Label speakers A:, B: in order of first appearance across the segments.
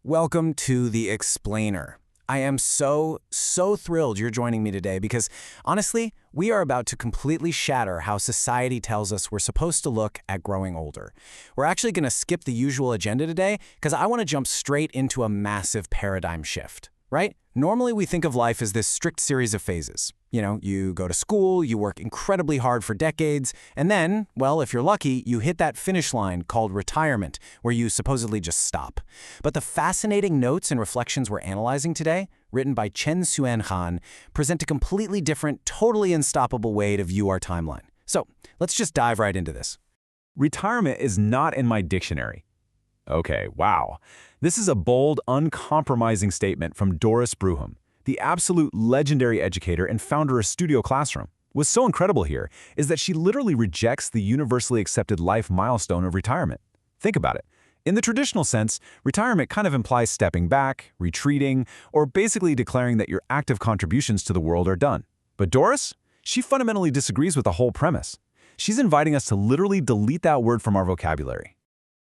A: Welcome to The Explainer. I am so thrilled you're joining me today because, honestly, we are about to completely shatter how society tells us we're supposed to look at growing older. We're actually going to skip the usual agenda today because I want to jump straight into a massive paradigm shift, right? Normally, we think of life as this strict series of phases. You go to school, you work incredibly hard for decades, and then, well, if you're lucky, you hit that finish line called retirement, where you supposedly just stop. But the fascinating notes and reflections we're analyzing today, written by Chen Hsuan Han, present a completely different, totally unstoppable way to view our timeline. So, let's just dive right into this.
B: Retirement is not in my dictionary. Okay, wow. This is a bold, uncompromising statement from Doris Bruham, the absolute legendary educator and founder of Studio Classroom. What's so incredible here is that she literally rejects the universally accepted life milestone of retirement. Think about it. In the traditional sense, retirement kind of implies stepping back, retreating, or basically declaring that your active contributions to the world are done. But Doris? She fundamentally disagrees with the whole premise. She's inviting us to literally delete that word from our vocabulary.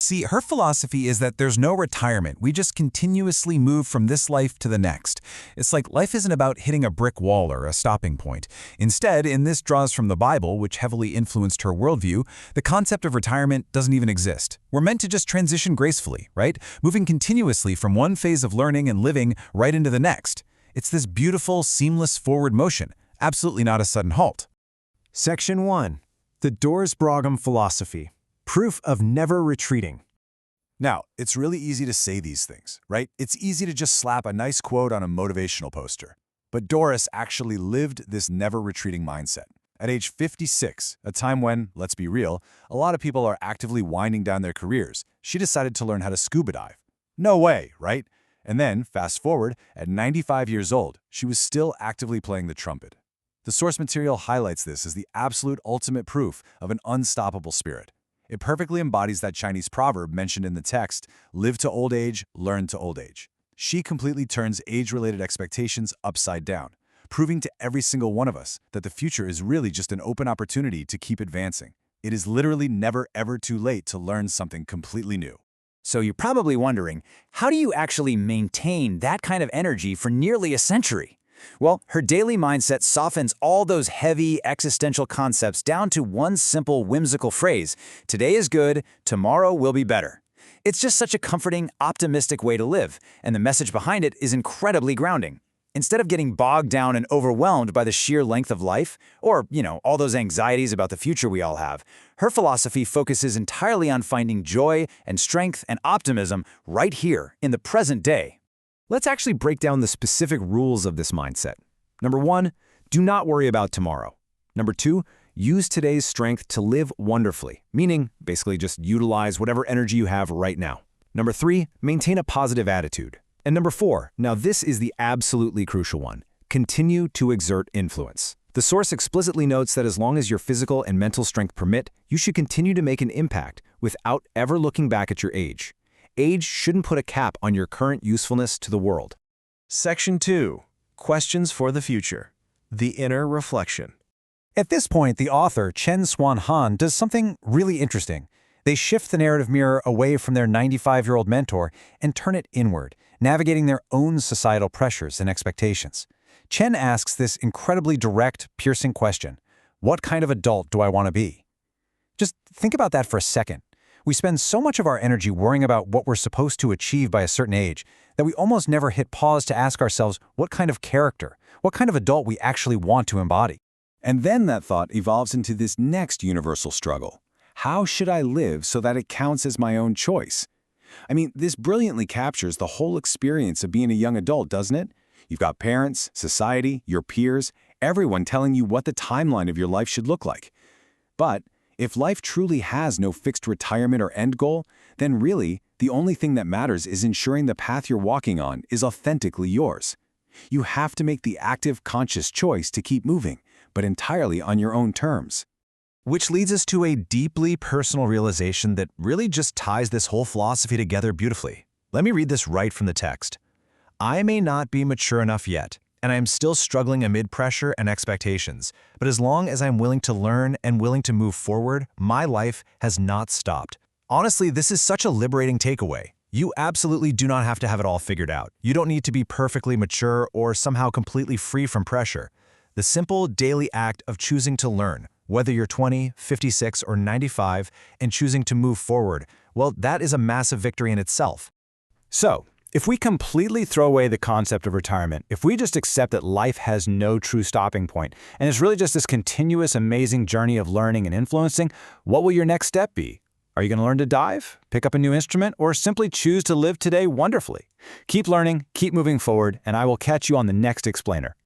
C: See, her philosophy is that there's no retirement. We just continuously move from this life to the next. It's like life isn't about hitting a brick wall or a stopping point. Instead, and this draws from the Bible, which heavily influenced her worldview, the concept of retirement doesn't even exist. We're meant to just transition gracefully, right? Moving continuously from one phase of learning and living right into the next. It's this beautiful, seamless forward motion, absolutely not a sudden halt.
D: Section 1. The Doris Bruham Philosophy. Proof of never retreating.
E: Now, it's really easy to say these things, right? It's easy to just slap a nice quote on a motivational poster. But Doris actually lived this never-retreating mindset. At age 56, a time when, let's be real, a lot of people are actively winding down their careers, she decided to learn how to scuba dive. No way, right? And then, fast forward, at 95 years old, she was still actively playing the trumpet. The source material highlights this as the absolute ultimate proof of an unstoppable spirit. It perfectly embodies that Chinese proverb mentioned in the text, live to old age, learn to old age. She completely turns age-related expectations upside down, proving to every single one of us that the future is really just an open opportunity to keep advancing. It is literally never ever too late to learn something completely new.
F: So you're probably wondering, how do you actually maintain that kind of energy for nearly a century? Well, her daily mindset softens all those heavy existential concepts down to one simple whimsical phrase, today is good, tomorrow will be better. It's just such a comforting, optimistic way to live, and the message behind it is incredibly grounding. Instead of getting bogged down and overwhelmed by the sheer length of life, or, all those anxieties about the future we all have, her philosophy focuses entirely on finding joy and strength and optimism right here in the present day.
D: Let's actually break down the specific rules of this mindset. Number 1, do not worry about tomorrow. Number 2, use today's strength to live wonderfully, meaning basically just utilize whatever energy you have right now. Number 3, maintain a positive attitude. And number 4, now this is the absolutely crucial one, continue to exert influence. The source explicitly notes that as long as your physical and mental strength permit, you should continue to make an impact without ever looking back at your age. Age shouldn't put a cap on your current usefulness to the world.
G: Section 2. Questions for the Future. The Inner Reflection.
C: At this point, the author, Chen Hsuan Han, does something really interesting. They shift the narrative mirror away from their 95-year-old mentor and turn it inward, navigating their own societal pressures and expectations. Chen asks this incredibly direct, piercing question, what kind of adult do I want to be? Just think about that for a second. We spend so much of our energy worrying about what we're supposed to achieve by a certain age that we almost never hit pause to ask ourselves what kind of character, what kind of adult we actually want to embody.
E: And then that thought evolves into this next universal struggle. How should I live so that it counts as my own choice? I mean, this brilliantly captures the whole experience of being a young adult, doesn't it? You've got parents, society, your peers, everyone telling you what the timeline of your life should look like. But if life truly has no fixed retirement or end goal, then really, the only thing that matters is ensuring the path you're walking on is authentically yours. You have to make the active, conscious choice to keep moving, but entirely on your own terms.
C: Which leads us to a deeply personal realization that really just ties this whole philosophy together beautifully. Let me read this right from the text. I may not be mature enough yet, and I am still struggling amid pressure and expectations. But as long as I'm willing to learn and willing to move forward, my life has not stopped. Honestly, this is such a liberating takeaway.
E: You absolutely do not have to have it all figured out. You don't need to be perfectly mature or somehow completely free from pressure. The simple daily act of choosing to learn, whether you're 20, 56, or 95, and choosing to move forward, well, that is a massive victory in itself.
F: So, if we completely throw away the concept of retirement, if we just accept that life has no true stopping point, and it's really just this continuous, amazing journey of learning and influencing, what will your next step be? Are you going to learn to dive, pick up a new instrument, or simply choose to live today wonderfully? Keep learning, keep moving forward, and I will catch you on the next Explainer.